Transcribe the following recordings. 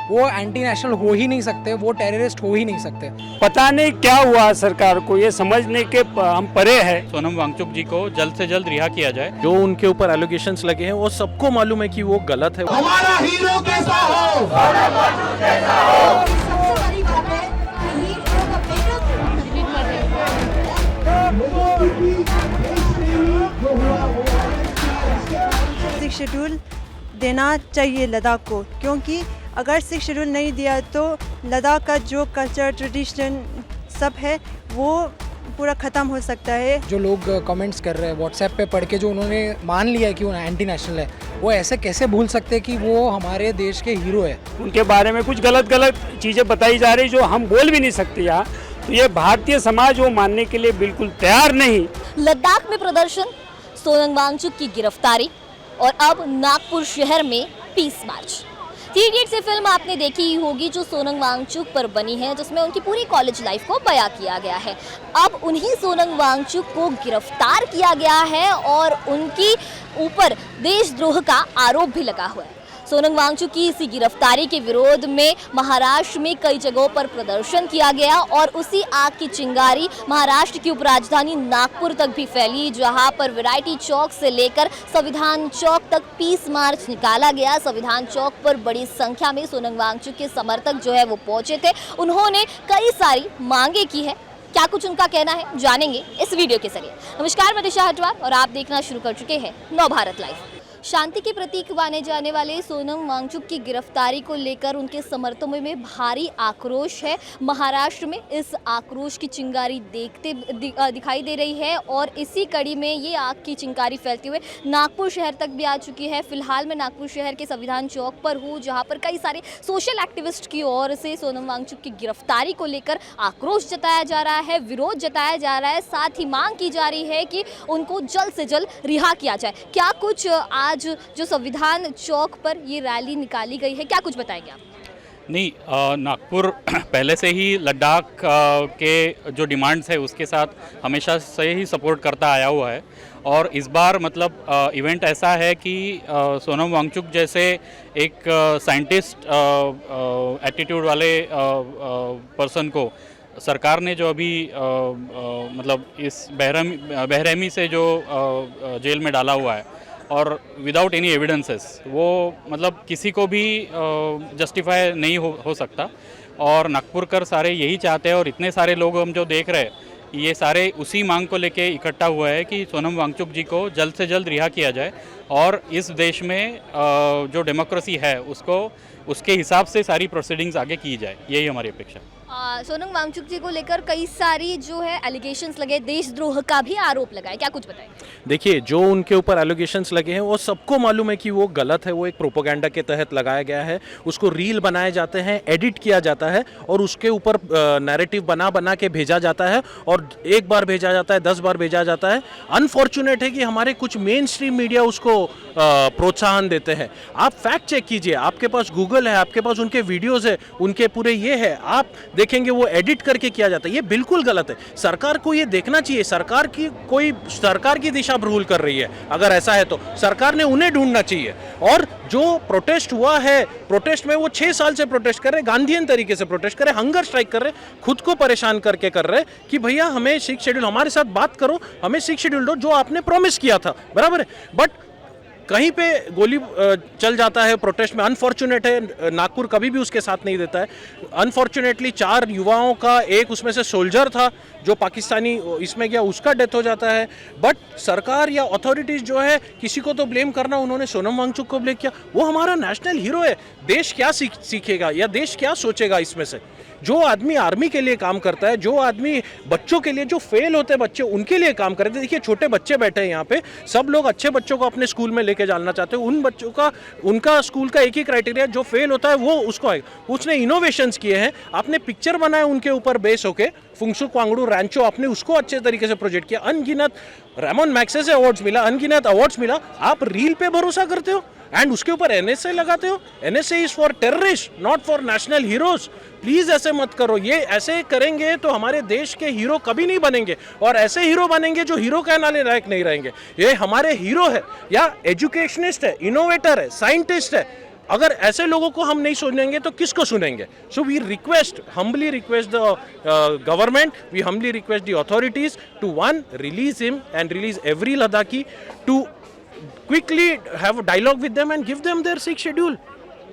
वो anti national हो ही नहीं सकते, वो टेररिस्ट हो ही नहीं सकते। पता नहीं क्या हुआ सरकार को, ये समझने के हम परे है। सोनम वांगचुक जी को जल्द से जल्द रिहा किया जाए। जो उनके ऊपर एलिगेशंस लगे हैं वो सबको मालूम है कि वो गलत है। हमारा हीरो कैसा हो, सबसे बड़ी बात है कि हीरो का बेटा 6 शेड्यूल देना चाहिए लद्दाख को, क्योंकि अगर 6 शेड्यूल नहीं दिया तो लद्दाख का जो कल्चर ट्रेडिशन सब है वो पूरा ख़त्म हो सकता है। जो लोग कमेंट्स कर रहे हैं व्हाट्सएप पे पढ़ के, जो उन्होंने मान लिया है कि वो एंटी नेशनल है, वो ऐसे कैसे भूल सकते हैं कि वो हमारे देश के हीरो है। उनके बारे में कुछ गलत चीज़ें बताई जा रही जो हम बोल भी नहीं सकते यहाँ। तो ये भारतीय समाज वो मानने के लिए बिल्कुल तैयार नहीं। लद्दाख में प्रदर्शन, सोनम वांगचुक की गिरफ्तारी और अब नागपुर शहर में पीस मार्च। 3 इडियट से फिल्म आपने देखी ही होगी जो सोनम वांगचुक पर बनी है, जिसमें उनकी पूरी कॉलेज लाइफ को बयां किया गया है। अब उन्हीं सोनम वांगचुक को गिरफ्तार किया गया है और उनकी ऊपर देशद्रोह का आरोप भी लगा हुआ है। सोनम वांगचुक की इसी गिरफ्तारी के विरोध में महाराष्ट्र में कई जगहों पर प्रदर्शन किया गया और उसी आग की चिंगारी महाराष्ट्र की उपराजधानी नागपुर तक भी फैली, जहां पर वैरायटी चौक से लेकर संविधान चौक तक पीस मार्च निकाला गया। संविधान चौक पर बड़ी संख्या में सोनम वांगचुक के समर्थक जो है वो पहुंचे थे। उन्होंने कई सारी मांगे की है। क्या कुछ उनका कहना है जानेंगे इस वीडियो के जरिए। नमस्कार, मैं दिशा हटवार और आप देखना शुरू कर चुके हैं नव भारत लाइव। शांति के प्रतीक माने जाने वाले सोनम वांगचुक की गिरफ्तारी को लेकर उनके समर्थकों में भारी आक्रोश है। महाराष्ट्र में इस आक्रोश की चिंगारी दिखाई दे रही है और इसी कड़ी में ये आग की चिंगारी फैलते हुए नागपुर शहर तक भी आ चुकी है। फिलहाल मैं नागपुर शहर के संविधान चौक पर हूँ, जहाँ पर कई सारे सोशल एक्टिविस्ट की ओर से सोनम वांगचुक की गिरफ्तारी को लेकर आक्रोश जताया जा रहा है, विरोध जताया जा रहा है, साथ ही मांग की जा रही है कि उनको जल्द से जल्द रिहा किया जाए। क्या कुछ आज जो संविधान चौक पर ये रैली निकाली गई है, क्या कुछ बताएंगे आप? नहीं, नागपुर पहले से ही लद्दाख के जो डिमांड्स है उसके साथ हमेशा से ही सपोर्ट करता आया हुआ है। और इस बार मतलब इवेंट ऐसा है कि सोनम वांगचुक जैसे एक साइंटिस्ट एटीट्यूड वाले पर्सन को सरकार ने जो अभी मतलब इस बेरहमी से जो जेल में डाला हुआ है और विदाउट एनी एविडेंसेस, वो मतलब किसी को भी जस्टिफाई नहीं हो सकता। और नागपुरकर सारे यही चाहते हैं और इतने सारे लोग हम जो देख रहे हैं ये सारे उसी मांग को लेके इकट्ठा हुआ है कि सोनम वांगचुक जी को जल्द से जल्द रिहा किया जाए और इस देश में जो डेमोक्रेसी है उसको उसके हिसाब से सारी प्रोसीडिंग्स आगे की जाए, यही हमारी अपेक्षा। सोनम वांगचुक जी को लेकर कई सारी जो है एलिगेशंस लगे, देशद्रोह का भी आरोप लगा है, क्या कुछ बताएंगे? देखिए, जो उनके ऊपर एलिगेशंस लगे हैं वो सबको मालूम है कि वो गलत है। वो एक प्रोपोगंडा के तहत लगाया गया है। उसको रील बनाए जाते हैं, एडिट किया जाता है और उसके ऊपर नैरेटिव बना के भेजा जाता है और एक बार भेजा जाता है, 10 बार भेजा जाता है। अनफॉर्चुनेट है कि हमारे कुछ मेन स्ट्रीम मीडिया उसको प्रोत्साहन देते हैं। आप फैक्ट चेक कीजिए, आपके पास गूगल है, आपके पास उनके वीडियोज़ है, उनके पूरे ये है, आप देखेंगे वो एडिट करके किया जाता है। ये बिल्कुल गलत है। सरकार को ये देखना चाहिए, सरकार की दिशा भूल कर रही है। अगर ऐसा है तो सरकार ने उन्हें ढूंढना चाहिए। और जो प्रोटेस्ट हुआ है, प्रोटेस्ट में वो 6 साल से प्रोटेस्ट कर रहे, गांधीयन तरीके से प्रोटेस्ट कर रहे, हंगर स्ट्राइक कर रहे, खुद को परेशान करके कर रहे कि भैया हमें 6 शेड्यूल, हमारे साथ बात करो, हमें 6 शेड्यूल दो जो आपने प्रॉमिस किया था, बराबर है। बट कहीं पे गोली चल जाता है प्रोटेस्ट में। अनफॉर्चुनेट है, नागपुर कभी भी उसके साथ नहीं देता है। अनफॉर्चुनेटली 4 युवाओं का, एक उसमें से सोल्जर था जो पाकिस्तानी इसमें गया, उसका डेथ हो जाता है। बट सरकार या अथॉरिटीज़ जो है, किसी को तो ब्लेम करना, उन्होंने सोनम वांगचुक को ब्लेम किया। वो हमारा नेशनल हीरो है। देश क्या सीखेगा या देश क्या सोचेगा इसमें से? जो आदमी आर्मी के लिए काम करता है, जो आदमी बच्चों के लिए, जो फेल होते बच्चे उनके लिए काम करते हैं। देखिए, छोटे बच्चे बैठे हैं यहाँ पे, सब लोग अच्छे बच्चों को अपने स्कूल में लेके जाना चाहते हैं। उन बच्चों का, उनका स्कूल का एक ही क्राइटेरिया, जो फेल होता है वो उसको आएगा। उसने इनोवेशंस किए हैं, आपने पिक्चर बनाए उनके ऊपर बेस होके, फुंगसुक वांगडू रैंचो, आपने उसको अच्छे तरीके से प्रोजेक्ट किया। अनगिनत रेमन मैग्सेसे अवार्ड्स मिला, अनगिनत अवार्ड्स मिला। आप रील पे भरोसा करते हो एंड उसके ऊपर NSA लगाते हो। NSA is for terrorist, not for national heroes. Please ऐसे मत करो। ये ऐसे करेंगे तो हमारे देश के हीरो कभी नहीं बनेंगे और ऐसे हीरो बनेंगे जो हीरो कहलाने लायक नहीं रहेंगे। ये हमारे हीरो है या एजुकेशनिस्ट है, इनोवेटर है, साइंटिस्ट है, अगर ऐसे लोगों को हम नहीं सुनेंगे तो किसको सुनेंगे? So we request, humbly request the government, we humbly request the authorities to one, release him and release every Ladakhi, to quickly have a dialogue with them and give them their Sikh schedule.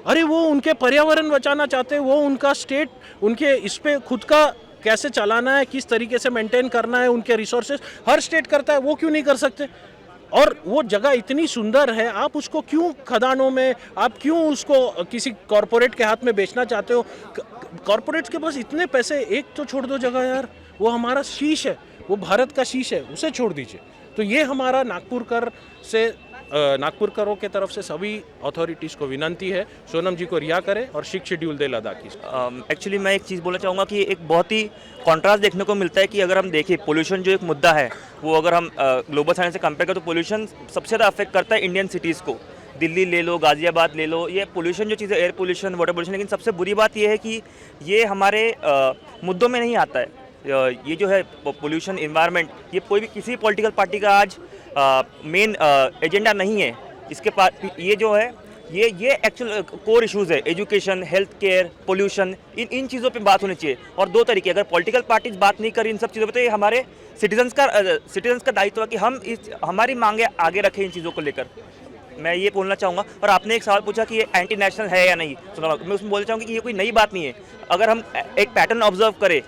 अरे वो उनके पर्यावरण बचाना चाहते हैं, वो उनका state, उनके इस पे खुद का कैसे चलाना है, किस तरीके से मेंटेन करना है, उनके रिसोर्सेज हर स्टेट करता है, वो क्यों नहीं कर सकते? और वो जगह इतनी सुंदर है, आप उसको क्यों खदानों में, आप क्यों उसको किसी कॉरपोरेट के हाथ में बेचना चाहते हो? कॉरपोरेट्स के पास इतने पैसे, एक तो छोड़ दो जगह यार, वो हमारा शीश है, वो भारत का शीश है, उसे छोड़ दीजिए। तो ये हमारा नागपुरकरों के तरफ से सभी अथॉरिटीज़ को विनंती है, सोनम जी को रिहा करें और सिख शेड्यूल दे लद्दाखी। एक्चुअली मैं एक चीज़ बोलना चाहूँगा कि एक बहुत ही कॉन्ट्रास्ट देखने को मिलता है कि अगर हम देखें पोल्यूशन जो एक मुद्दा है, वो अगर हम ग्लोबल साइंस से कंपेयर करें तो पोल्यूशन सबसे ज़्यादा अफेक्ट करता है इंडियन सिटीज़ को। दिल्ली ले लो, गाज़ियाबाद ले लो, ये पोल्यूशन जो चीज़ है, एयर पोल्यूशन, वाटर पोल्यूशन, लेकिन सबसे बुरी बात ये है कि ये हमारे मुद्दों में नहीं आता है। ये जो है पोल्यूशन, इन्वायरमेंट, ये कोई भी किसी पॉलिटिकल पार्टी का आज मेन एजेंडा नहीं है। इसके पास ये जो है ये एक्चुअल कोर इश्यूज़ है, एजुकेशन, हेल्थ केयर, पोल्यूशन, इन चीज़ों पे बात होनी चाहिए। और दो तरीके, अगर पॉलिटिकल पार्टीज बात नहीं करें इन सब चीज़ों पे, तो ये हमारे सिटीजन्स का दायित्व है कि हम हमारी मांगे आगे रखें इन चीज़ों को लेकर। मैं ये बोलना चाहूँगा। और आपने एक सवाल पूछा कि ये एंटी नेशनल है या नहीं, मैं उसमें बोलना चाहूँगा कि ये कोई नई बात नहीं है। अगर हम एक पैटर्न ऑब्जर्व करें,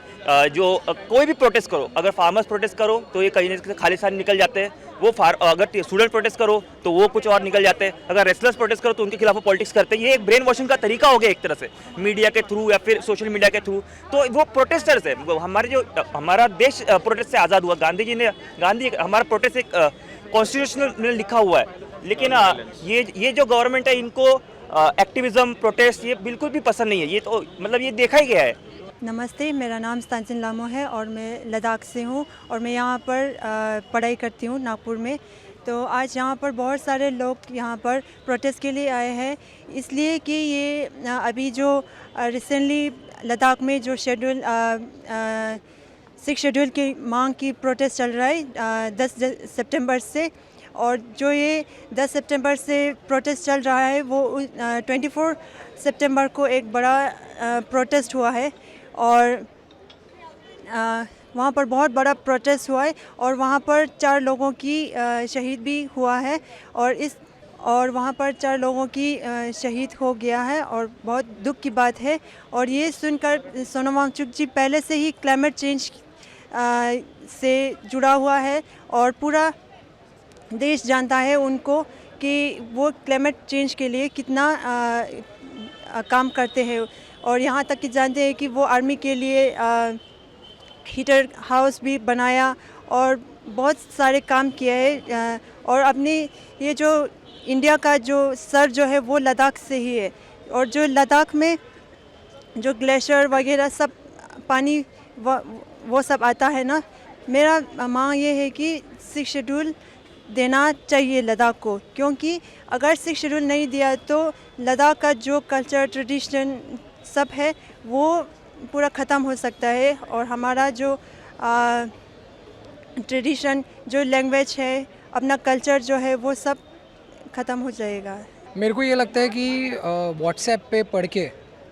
जो कोई भी प्रोटेस्ट करो, अगर फार्मर्स प्रोटेस्ट करो तो ये कहीं ना कहीं खालिस्तानी निकल जाते हैं, वो अगर स्टूडेंट प्रोटेस्ट करो तो वो कुछ और निकल जाते हैं, अगर रेसलर्स प्रोटेस्ट करो तो उनके खिलाफ वो पॉलिटिक्स करते हैं। ये एक ब्रेन वॉशिंग का तरीका हो गया एक तरह से, मीडिया के थ्रू या फिर सोशल मीडिया के थ्रू। तो वो प्रोटेस्टर्स है, हमारा देश प्रोटेस्ट से आज़ाद हुआ। गांधी हमारा प्रोटेस्ट एक कॉन्स्टिट्यूशनल में लिखा हुआ है, लेकिन ये जो गवर्नमेंट है, इनको एक्टिविज्म, प्रोटेस्ट ये बिल्कुल भी पसंद नहीं है। ये तो मतलब ये देखा ही गया है। नमस्ते, मेरा नाम स्तांजन लामो है और मैं लद्दाख से हूँ और मैं यहाँ पर पढ़ाई करती हूँ नागपुर में। तो आज यहाँ पर बहुत सारे लोग यहाँ पर प्रोटेस्ट के लिए आए हैं, इसलिए कि ये अभी जो रिसेंटली लद्दाख में जो शेड्यूल सिख शेड्यूल की मांग की प्रोटेस्ट चल रहा है 10 सितंबर से, और जो ये 10 सितंबर से प्रोटेस्ट चल रहा है वो 24 सितंबर को एक बड़ा प्रोटेस्ट हुआ है और वहाँ पर बहुत बड़ा प्रोटेस्ट हुआ है और वहाँ पर 4 लोगों की शहीद भी हुआ है और वहाँ पर 4 लोगों की शहीद हो गया है और बहुत दुख की बात है। और ये सुनकर सोनम वांगचुक जी पहले से ही क्लाइमेट चेंज से जुड़ा हुआ है और पूरा देश जानता है उनको कि वो क्लाइमेट चेंज के लिए कितना काम करते हैं, और यहाँ तक कि जानते हैं कि वो आर्मी के लिए हीटर हाउस भी बनाया और बहुत सारे काम किए हैं। और अपनी ये जो इंडिया का जो सर जो है वो लद्दाख से ही है, और जो लद्दाख में जो ग्लेशियर वगैरह सब पानी वो सब आता है ना, मेरा मांग ये है कि सिख शेड्यूल देना चाहिए लद्दाख को, क्योंकि अगर सिख शेड्यूल नहीं दिया तो लद्दाख का जो कल्चर, ट्रेडिशन सब है वो पूरा ख़त्म हो सकता है और हमारा जो ट्रेडिशन, जो लैंग्वेज है, अपना कल्चर जो है वो सब ख़त्म हो जाएगा। मेरे को ये लगता है कि व्हाट्सएप पे पढ़ के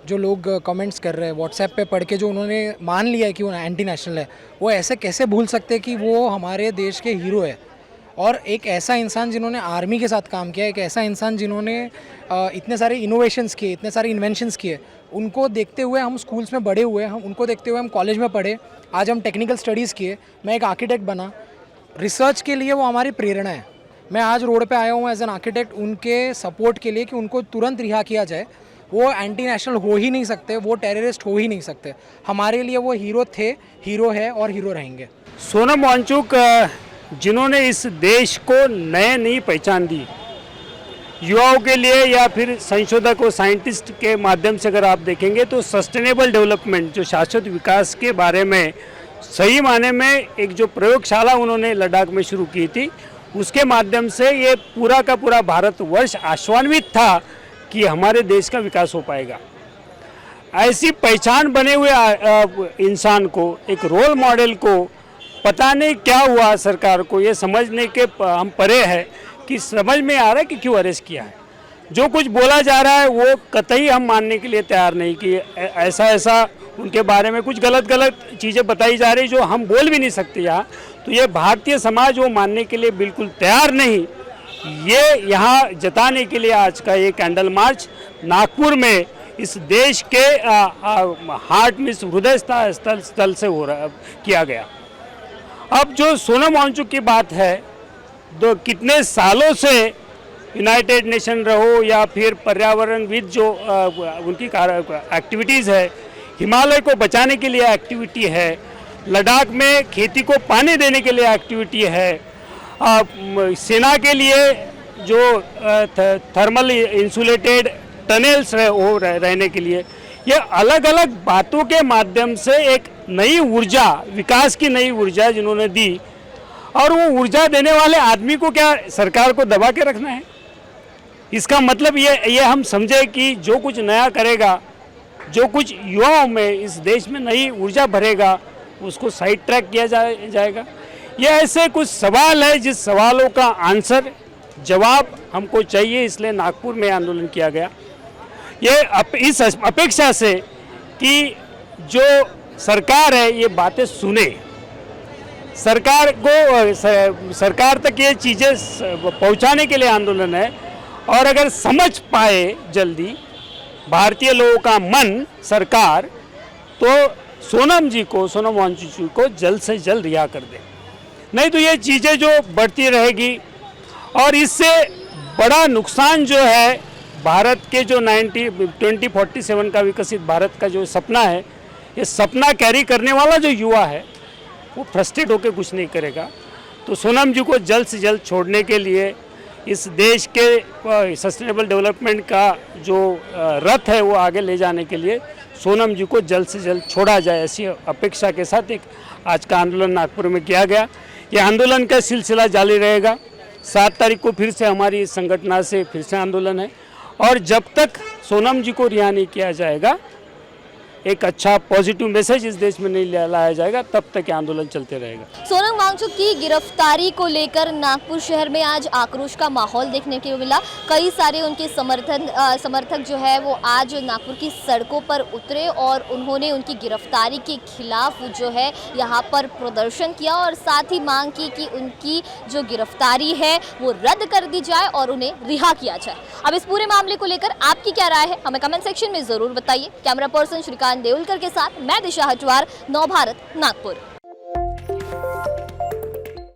जो लोग कमेंट्स कर रहे हैं, व्हाट्सएप पे पढ़ के जो उन्होंने मान लिया है कि वो एंटी नेशनल है, वो ऐसे कैसे भूल सकते हैं कि वो हमारे देश के हीरो है। और एक ऐसा इंसान जिन्होंने आर्मी के साथ काम किया, एक ऐसा इंसान जिन्होंने इतने सारे इनोवेशंस किए, इतने सारे इन्वेंशंस किए, उनको देखते हुए हम स्कूल्स में बड़े हुए, हम उनको देखते हुए हम कॉलेज में पढ़े, आज हम टेक्निकल स्टडीज़ किए, मैं एक आर्किटेक्ट बना, रिसर्च के लिए वो हमारी प्रेरणा है। मैं आज रोड पे आया हूँ एज एन आर्किटेक्ट उनके सपोर्ट के लिए कि उनको तुरंत रिहा किया जाए। वो एंटी नेशनल हो ही नहीं सकते, वो टेररिस्ट हो ही नहीं सकते। हमारे लिए वो हीरो थे, हीरो है और हीरो रहेंगे। सोनम वांगचुक जिन्होंने इस देश को नई पहचान दी, युवाओं के लिए या फिर संशोधक और साइंटिस्ट के माध्यम से अगर आप देखेंगे तो सस्टेनेबल डेवलपमेंट, जो शाश्वत विकास के बारे में सही माने में एक जो प्रयोगशाला उन्होंने लद्दाख में शुरू की थी, उसके माध्यम से ये पूरा का पूरा भारतवर्ष आश्वान्वित था कि हमारे देश का विकास हो पाएगा। ऐसी पहचान बने हुए इंसान को, एक रोल मॉडल को, पता नहीं क्या हुआ सरकार को, ये समझने के हम परे है कि समझ में आ रहा है कि क्यों अरेस्ट किया है। जो कुछ बोला जा रहा है वो कतई हम मानने के लिए तैयार नहीं कि ऐसा उनके बारे में कुछ गलत चीज़ें बताई जा रही जो हम बोल भी नहीं सकते यहाँ। तो ये भारतीय समाज वो मानने के लिए बिल्कुल तैयार नहीं। ये यहाँ जताने के लिए आज का ये कैंडल मार्च नागपुर में इस देश के हार्ट में हृदय स्थल से किया गया। अब जो सोनम वांगचुक की बात है, तो कितने सालों से यूनाइटेड नेशन रहो या फिर पर्यावरणविद जो उनकी एक्टिविटीज़ है, हिमालय को बचाने के लिए एक्टिविटी है, लद्दाख में खेती को पानी देने के लिए एक्टिविटी है, सेना के लिए जो थर्मल इंसुलेटेड टनल्स वो रहने के लिए, ये अलग अलग बातों के माध्यम से एक नई ऊर्जा, विकास की नई ऊर्जा जिन्होंने दी। और वो ऊर्जा देने वाले आदमी को क्या सरकार को दबा के रखना है? इसका मतलब ये हम समझे कि जो कुछ नया करेगा, जो कुछ युवाओं में इस देश में नई ऊर्जा भरेगा, उसको साइड ट्रैक किया जाएगा। ये ऐसे कुछ सवाल है जिस सवालों का आंसर, जवाब हमको चाहिए, इसलिए नागपुर में आंदोलन किया गया। ये इस अपेक्षा से कि जो सरकार है ये बातें सुने, सरकार तक ये चीज़ें पहुंचाने के लिए आंदोलन है। और अगर समझ पाए जल्दी भारतीय लोगों का मन सरकार, तो सोनम वांगचुक जी को जल्द से जल्द रिहा कर दे। नहीं तो ये चीज़ें जो बढ़ती रहेगी और इससे बड़ा नुकसान जो है भारत के जो 2047 का विकसित भारत का जो सपना है, ये सपना कैरी करने वाला जो युवा है वो फ्रस्ट्रेट होकर कुछ नहीं करेगा। तो सोनम जी को जल्द से जल्द छोड़ने के लिए, इस देश के सस्टेनेबल डेवलपमेंट का जो रथ है वो आगे ले जाने के लिए सोनम जी को जल्द से जल्द छोड़ा जाए, ऐसी अपेक्षा के साथ एक आज का आंदोलन नागपुर में किया गया। ये आंदोलन का सिलसिला जारी रहेगा। 7 तारीख को फिर से हमारी संगठन से फिर से आंदोलन है और जब तक सोनम जी को रिहा नहीं किया जाएगा, एक अच्छा पॉजिटिव मैसेज इस देश में नहीं लाया जाएगा, तब तक ये आंदोलन चलते रहेगा। सोनम वांगचुक की गिरफ्तारी को लेकर नागपुर शहर में आज आक्रोश का माहौल देखने को मिला। कई सारे उनके समर्थक जो है वो आज नागपुर की सड़कों पर उतरे और उन्होंने उनकी गिरफ्तारी के खिलाफ जो है यहाँ पर प्रदर्शन किया और साथ ही मांग की कि उनकी जो गिरफ्तारी है वो रद्द कर दी जाए और उन्हें रिहा किया जाए। अब इस पूरे मामले को लेकर आपकी क्या राय है, हमें कमेंट सेक्शन में ज़रूर बताइए। कैमरा पर्सन श्रीकांत देउलकर के साथ मैं दिशा हटवार, नव भारत, नागपुर।